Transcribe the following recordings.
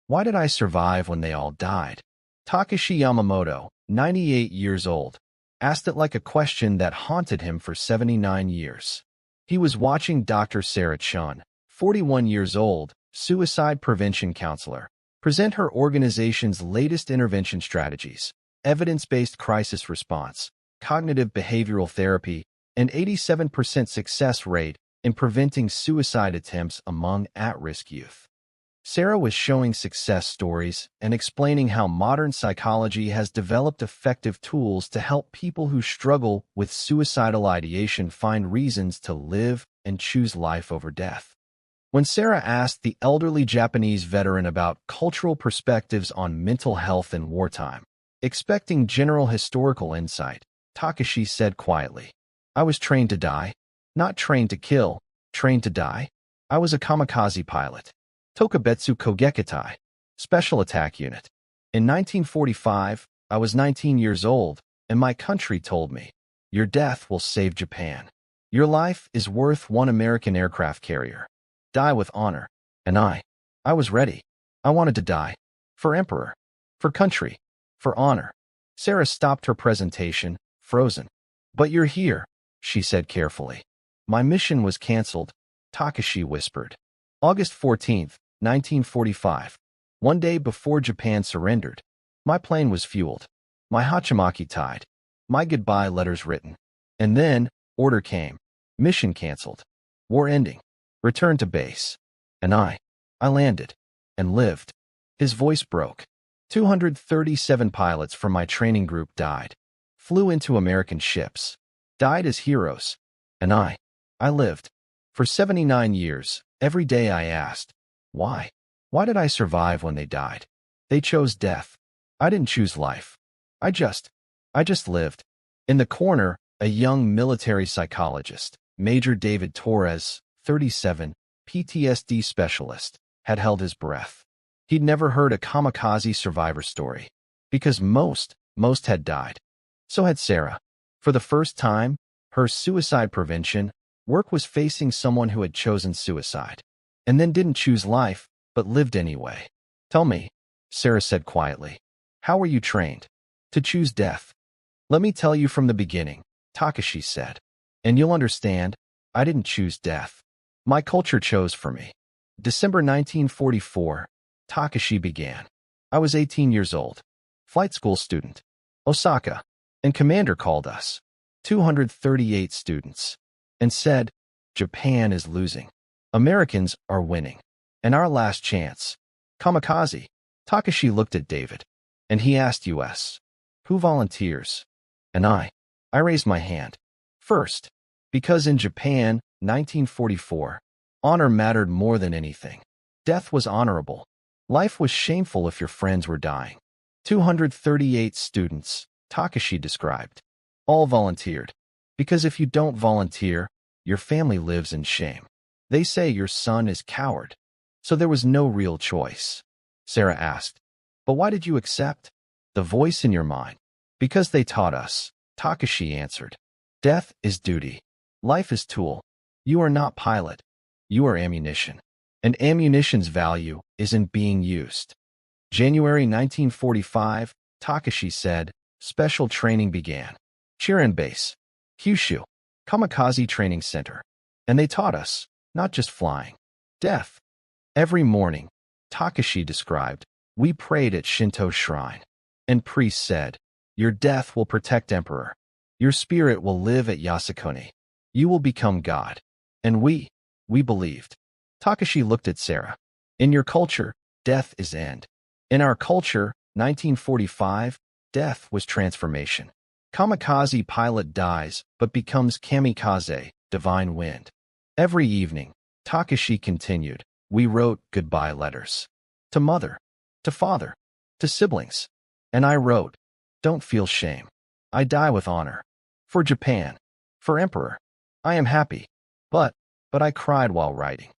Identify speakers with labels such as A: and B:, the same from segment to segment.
A: Why did I survive when they all died? Takeshi Yamamoto, 98 years old, asked it like a question that haunted him for 79 years. He was watching Dr. Sarah Chen, 41 years old, suicide prevention counselor, present her organization's latest intervention strategies, evidence-based crisis response, cognitive behavioral therapy, and 87% success rate in preventing suicide attempts among at-risk youth. Sarah was showing success stories and explaining how modern psychology has developed effective tools to help people who struggle with suicidal ideation find reasons to live and choose life over death. When Sarah asked the elderly Japanese veteran about cultural perspectives on mental health in wartime, expecting general historical insight, Takeshi said quietly, "I was trained to die, not trained to kill, trained to die. I was a kamikaze pilot. Tokubetsu Kogekitai, Special Attack Unit. In 1945, I was 19 years old, and my country told me, 'Your death will save Japan. Your life is worth one American aircraft carrier. Die with honor.' And I was ready. I wanted to die. For emperor. For country. For honor." Sarah stopped her presentation, frozen. "But you're here," she said carefully. "My mission was canceled," Takeshi whispered. August 14th, 1945. One day before Japan surrendered. My plane was fueled. My hachimaki tied. My goodbye letters written. And then, order came. Mission canceled. War ending. Return to base. And I landed. And lived. His voice broke. 237 pilots from my training group died. Flew into American ships. Died as heroes. And I lived. For 79 years, every day I asked, why? Why did I survive when they died? They chose death. I didn't choose life. I just lived. In the corner, a young military psychologist, Major David Torres, 37, PTSD specialist, had held his breath. He'd never heard a kamikaze survivor story, because most had died. So had Sarah. For the first time, her suicide prevention work was facing someone who had chosen suicide, and then didn't choose life, but lived anyway. "Tell me," Sarah said quietly, "how were you trained to choose death?" "Let me tell you from the beginning," Takeshi said, "and you'll understand, I didn't choose death. My culture chose for me." December 1944, Takeshi began. "I was 18 years old, flight school student, Osaka, and commander called us, 238 students, and said, 'Japan is losing. Americans are winning. And our last chance. Kamikaze.'" Takeshi looked at David, and he asked us, "Who volunteers?" And I raised my hand. First, because in Japan, 1944, honor mattered more than anything. Death was honorable. Life was shameful if your friends were dying. 238 students, Takeshi described, all volunteered. Because if you don't volunteer, your family lives in shame. They say your son is coward. So there was no real choice. Sarah asked, "But why did you accept?" "The voice in your mind." "Because they taught us," Takeshi answered. "Death is duty. Life is tool. You are not pilot. You are ammunition. And ammunition's value is in being used." January 1945, Takeshi said, special training began. Chiren Base, Kyushu, Kamikaze Training Center. And they taught us, not just flying, death. Every morning, Takeshi described, we prayed at Shinto shrine. And priests said, "Your death will protect Emperor. Your spirit will live at Yasukuni. You will become God." And we believed. Takeshi looked at Sarah. "In your culture, death is end. In our culture, 1945, death was transformation. Kamikaze pilot dies, but becomes kamikaze, divine wind." Every evening, Takeshi continued, we wrote goodbye letters. To mother, to father, to siblings. And I wrote, "Don't feel shame. I die with honor. For Japan. For Emperor. I am happy. But I cried while writing."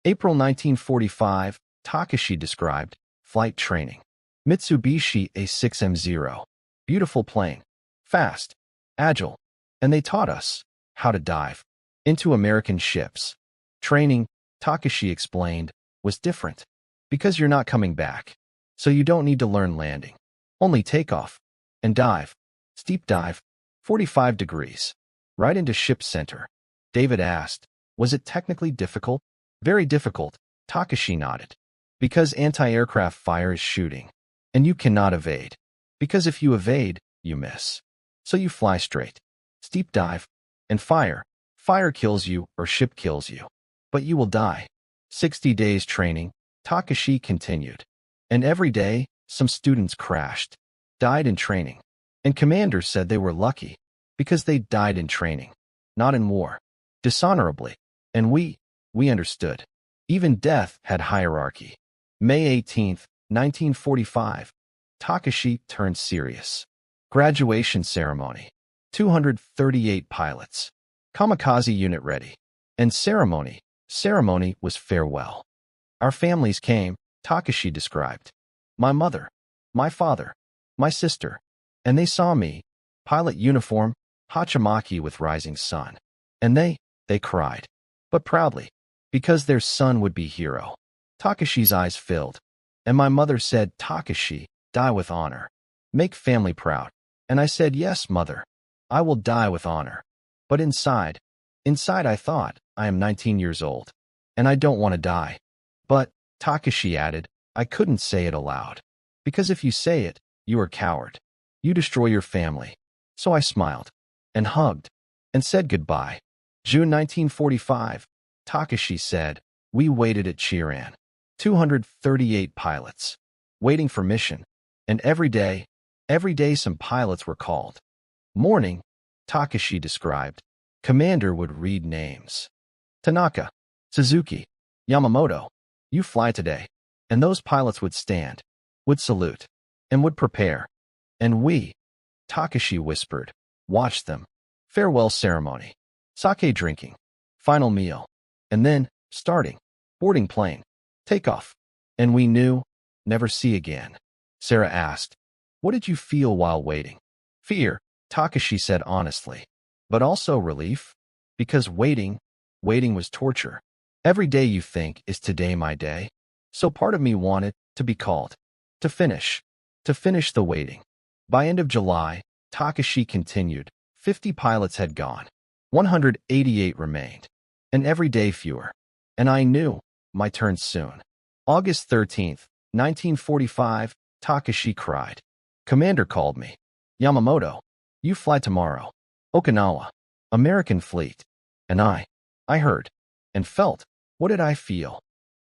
A: April 1945, Takeshi described, flight training. Mitsubishi A6M0. Beautiful plane. Fast. Agile. And they taught us how to dive into American ships. Training, Takeshi explained, was different. Because you're not coming back. So you don't need to learn landing. Only takeoff. And dive. Steep dive. 45 degrees. Right into ship center. David asked, was it technically difficult? Very difficult, Takeshi nodded. Because anti-aircraft fire is shooting. And you cannot evade. Because if you evade, you miss. So you fly straight. Steep dive. And fire. Fire kills you or ship kills you. But you will die. 60 days training, Takeshi continued. And every day, some students crashed. Died in training. And commanders said they were lucky. Because they died in training. Not in war. Dishonorably. And we understood. Even death had hierarchy. May 18, 1945. Takeshi turned serious. Graduation ceremony. 238 pilots. Kamikaze unit ready. And ceremony was farewell. Our families came, Takeshi described. My mother, my father, my sister. And they saw me. Pilot uniform, Hachimaki with rising sun. And they cried. But proudly. Because their son would be hero. Takeshi's eyes filled. And my mother said, Takeshi, die with honor. Make family proud. And I said, yes, mother. I will die with honor. But inside I thought, I am 19 years old. And I don't want to die. But, Takeshi added, I couldn't say it aloud. Because if you say it, you are coward. You destroy your family. So I smiled. And hugged. And said goodbye. June 1945. Takeshi said, we waited at Chiran. 238 pilots. Waiting for mission. And every day some pilots were called. Morning, Takeshi described. Commander would read names. Tanaka, Suzuki, Yamamoto, you fly today. And those pilots would stand, would salute, and would prepare. And we, Takeshi whispered, watched them. Farewell ceremony. Sake drinking. Final meal. And then, starting. Boarding plane. Takeoff. And we knew, never see again. Sarah asked, what did you feel while waiting? Fear, Takeshi said honestly. But also relief. Because waiting was torture. Every day you think, is today my day? So part of me wanted to be called. To finish the waiting. By end of July, Takeshi continued, 50 pilots had gone. 188 remained. And every day fewer. And I knew, my turn soon. August 13th, 1945, Takeshi cried. Commander called me. Yamamoto, you fly tomorrow. Okinawa, American fleet. And I heard. And felt. What did I feel?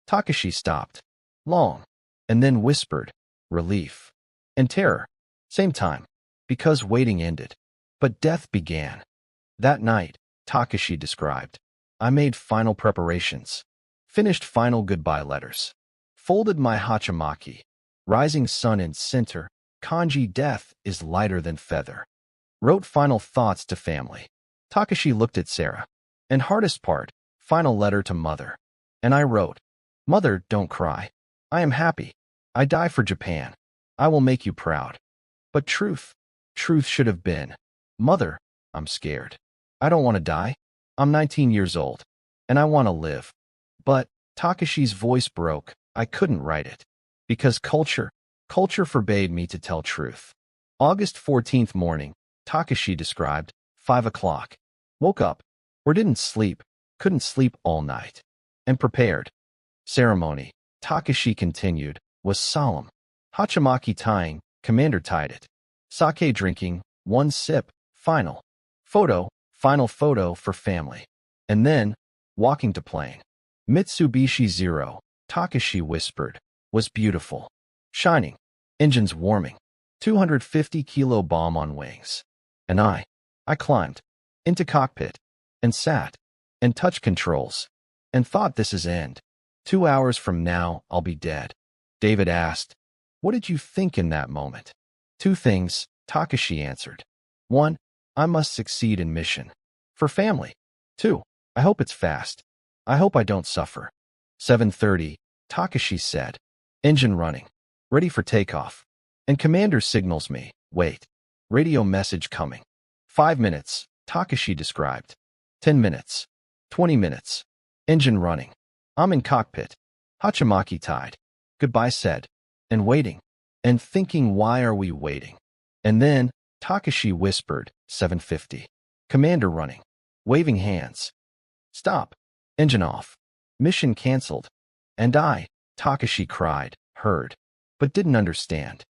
A: Takeshi stopped. Long. And then whispered. Relief. And terror. Same time. Because waiting ended. But death began. That night, Takeshi described. I made final preparations. Finished final goodbye letters. Folded my hachimaki. Rising sun in center. Kanji death is lighter than feather. Wrote final thoughts to family. Takeshi looked at Sarah. And hardest part, final letter to mother. And I wrote, Mother, don't cry. I am happy. I die for Japan. I will make you proud. But truth should have been, Mother, I'm scared. I don't want to die. I'm 19 years old. And I want to live. But, Takeshi's voice broke. I couldn't write it. Because culture forbade me to tell truth. August 14th morning, Takeshi described, 5 o'clock. Woke up. Or didn't sleep. Couldn't sleep all night. And prepared. Ceremony, Takeshi continued, was solemn. Hachimaki tying, commander tied it. Sake drinking, 1 sip, final. Final photo for family. And then, walking to plane. Mitsubishi Zero, Takeshi whispered, was beautiful. Shining. Engines warming. 250-kilo bomb on wings. And I climbed. Into cockpit. And sat. And touched controls. And thought this is end. 2 hours from now, I'll be dead. David asked, what did you think in that moment? 2 things, Takeshi answered. 1, I must succeed in mission. For family. 2, I hope it's fast. I hope I don't suffer. 7:30, Takeshi said. Engine running. Ready for takeoff. And commander signals me, wait. Radio message coming. 5 minutes, Takeshi described. 10 minutes. 20 minutes. Engine running. I'm in cockpit. Hachimaki tied. Goodbye said. and waiting, and thinking, why are we waiting? And then Takeshi whispered, 750. Commander running, waving hands. Stop. Engine off. Mission canceled. And Takeshi cried, heard, but didn't understand.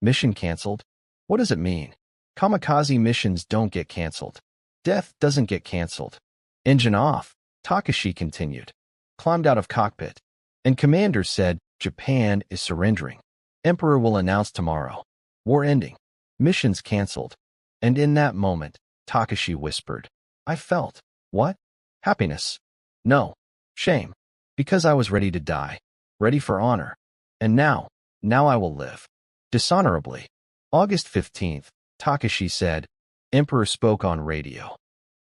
A: Mission canceled? What does it mean? Kamikaze missions don't get canceled. Death doesn't get canceled. Engine off, Takeshi continued. Climbed out of cockpit. And Commander said, Japan is surrendering. Emperor will announce tomorrow. War ending. Missions canceled. And in that moment, Takeshi whispered, I felt, what? Happiness. No. Shame. Because I was ready to die. Ready for honor. And now I will live. Dishonorably. August 15th, Takeshi said, Emperor spoke on radio.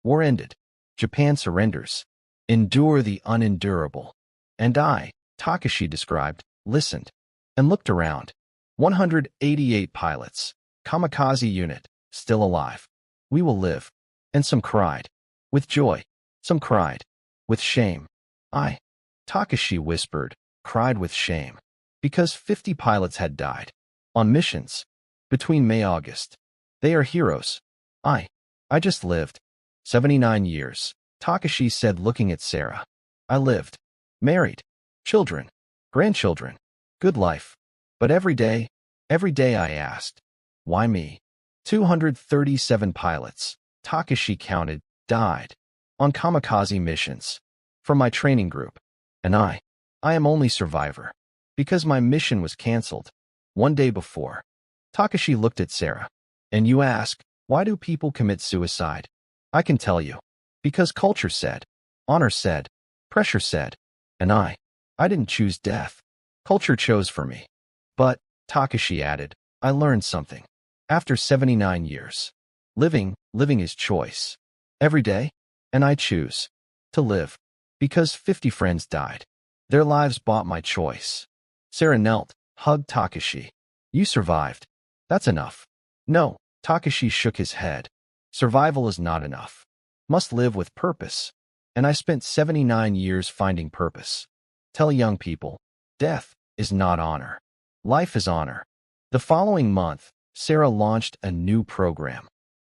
A: War ended. Japan surrenders. Endure the unendurable. And Takeshi described, listened, and looked around. 188 pilots. Kamikaze unit, still alive. We will live. And some cried. With joy. Some cried. With shame. Takeshi whispered, cried with shame. Because 50 pilots had died. On missions. Between May-August. They are heroes. I just lived. 79 years, Takeshi said, looking at Sarah. I lived. Married. Children. Grandchildren. Good life. But every day I asked, why me? 237 pilots, Takeshi counted, died. On kamikaze missions. From my training group. And I am only survivor. Because my mission was canceled. One day before. Takeshi looked at Sarah. And you ask, why do people commit suicide? I can tell you. Because culture said. Honor said. Pressure said. And I didn't choose death. Culture chose for me. But, Takeshi added, I learned something. After 79 years. Living is choice. Every day. And I choose. To live. Because 50 friends died. Their lives bought my choice. Sarah knelt, hugged Takeshi. You survived. That's enough. No, Takeshi shook his head. Survival is not enough. Must live with purpose. And I spent 79 years finding purpose. Tell young people, death is not honor. Life is honor. The following month, Sarah launched a new program.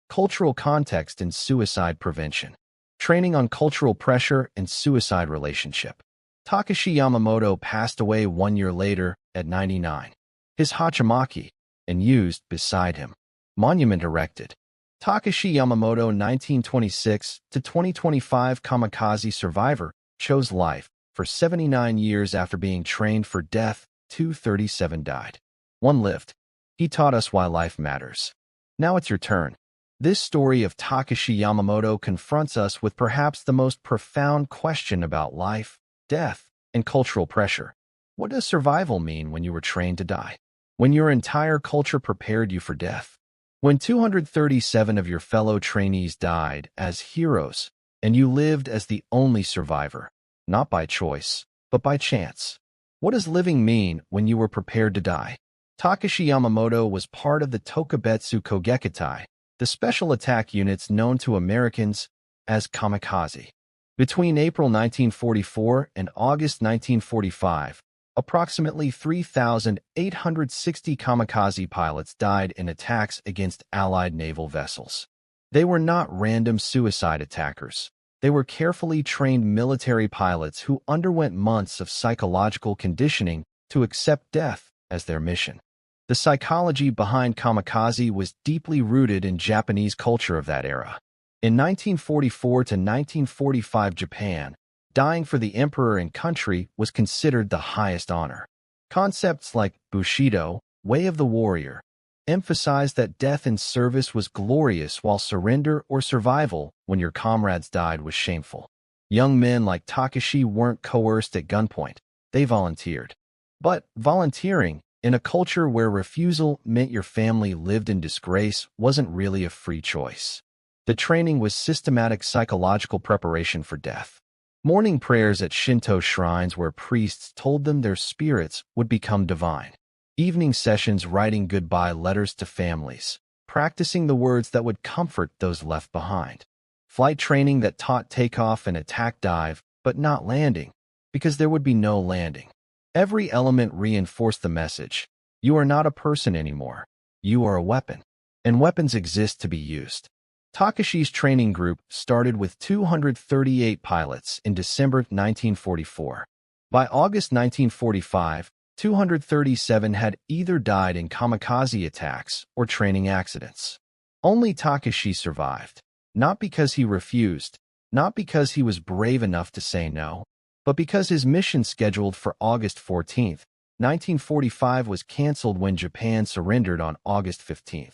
A: Cultural Context in Suicide Prevention. Training on cultural pressure and suicide relationship. Takeshi Yamamoto passed away 1 year later at 99. His hachimaki, and used beside him. Monument erected. Takeshi Yamamoto 1926 to 2025 kamikaze survivor, chose life. For 79 years after being trained for death, 237 died. 1 lived. He taught us why life matters. Now it's your turn. This story of Takeshi Yamamoto confronts us with perhaps the most profound question about life, death, and cultural pressure. What does survival mean when you were trained to die? When your entire culture prepared you for death? When 237 of your fellow trainees died as heroes, and you lived as the only survivor, not by choice, but by chance? What does living mean when you were prepared to die? Takeshi Yamamoto was part of the Tokubetsu Kogekitai, the special attack units known to Americans as kamikaze. Between April 1944 and August 1945, approximately 3,860 kamikaze pilots died in attacks against Allied naval vessels. They were not random suicide attackers. They were carefully trained military pilots who underwent months of psychological conditioning to accept death as their mission. The psychology behind kamikaze was deeply rooted in Japanese culture of that era. In 1944 to 1945 Japan, dying for the emperor and country was considered the highest honor. Concepts like Bushido, way of the warrior, emphasized that death in service was glorious while surrender or survival when your comrades died was shameful. Young men like Takeshi weren't coerced at gunpoint. They volunteered. But volunteering, in a culture where refusal meant your family lived in disgrace, wasn't really a free choice. The training was systematic psychological preparation for death. Morning prayers at Shinto shrines where priests told them their spirits would become divine. Evening sessions writing goodbye letters to families, practicing the words that would comfort those left behind. Flight training that taught takeoff and attack dive, but not landing, because there would be no landing. Every element reinforced the message. You are not a person anymore. You are a weapon. And weapons exist to be used. Takeshi's training group started with 238 pilots in December 1944. By August 1945, 237 had either died in kamikaze attacks or training accidents. Only Takeshi survived, not because he refused, not because he was brave enough to say no, but because his mission scheduled for August 14, 1945 was canceled when Japan surrendered on August 15.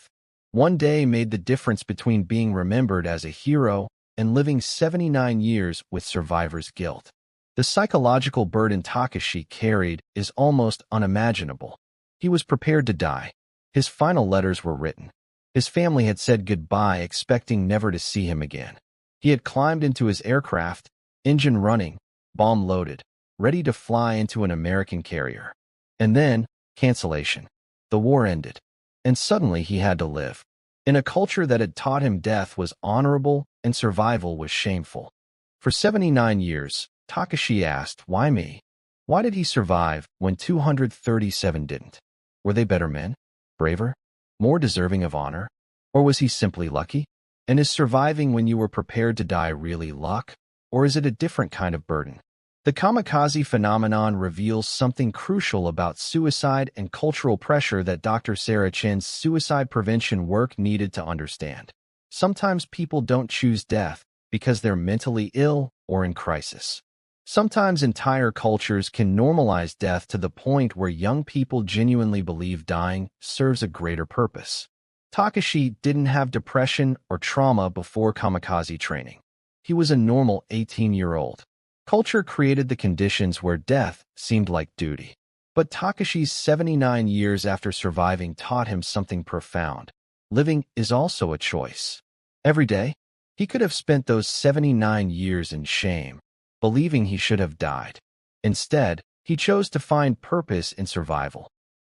A: One day made the difference between being remembered as a hero and living 79 years with survivor's guilt. The psychological burden Takeshi carried is almost unimaginable. He was prepared to die. His final letters were written. His family had said goodbye, expecting never to see him again. He had climbed into his aircraft, engine running, bomb loaded, ready to fly into an American carrier. And then, cancellation. The war ended. And suddenly he had to live. In a culture that had taught him death was honorable and survival was shameful. For 79 years, Takeshi asked, why me? Why did he survive when 237 didn't? Were they better men? Braver? More deserving of honor? Or was he simply lucky? And is surviving when you were prepared to die really luck? Or is it a different kind of burden? The kamikaze phenomenon reveals something crucial about suicide and cultural pressure that Dr. Sarah Chen's suicide prevention work needed to understand. Sometimes people don't choose death because they're mentally ill or in crisis. Sometimes entire cultures can normalize death to the point where young people genuinely believe dying serves a greater purpose. Takeshi didn't have depression or trauma before kamikaze training. He was a normal 18-year-old. Culture created the conditions where death seemed like duty. But Takeshi's 79 years after surviving taught him something profound. Living is also a choice. Every day, he could have spent those 79 years in shame, believing he should have died. Instead, he chose to find purpose in survival,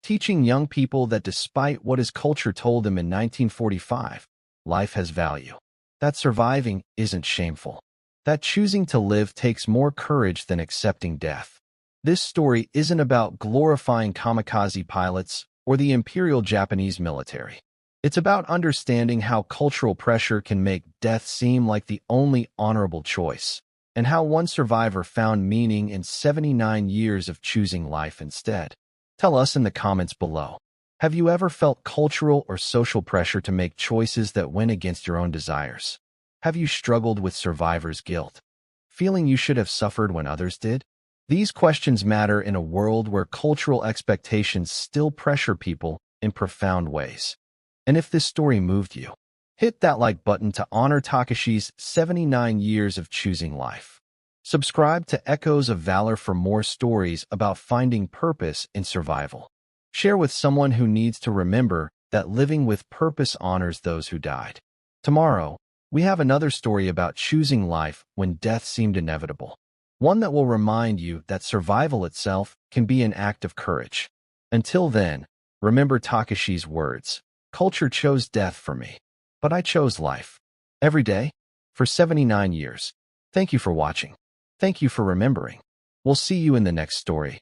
A: teaching young people that despite what his culture told them in 1945, life has value, that surviving isn't shameful, that choosing to live takes more courage than accepting death. This story isn't about glorifying kamikaze pilots or the Imperial Japanese military. It's about understanding how cultural pressure can make death seem like the only honorable choice, and how one survivor found meaning in 79 years of choosing life instead. Tell us in the comments below. Have you ever felt cultural or social pressure to make choices that went against your own desires? Have you struggled with survivor's guilt, feeling you should have suffered when others did? These questions matter in a world where cultural expectations still pressure people in profound ways. And if this story moved you, hit that like button to honor Takeshi's 79 years of choosing life. Subscribe to Echoes of Valor for more stories about finding purpose in survival. Share with someone who needs to remember that living with purpose honors those who died. Tomorrow, we have another story about choosing life when death seemed inevitable. One that will remind you that survival itself can be an act of courage. Until then, remember Takeshi's words. Culture chose death for me, but I chose life. Every day, for 79 years. Thank you for watching. Thank you for remembering. We'll see you in the next story.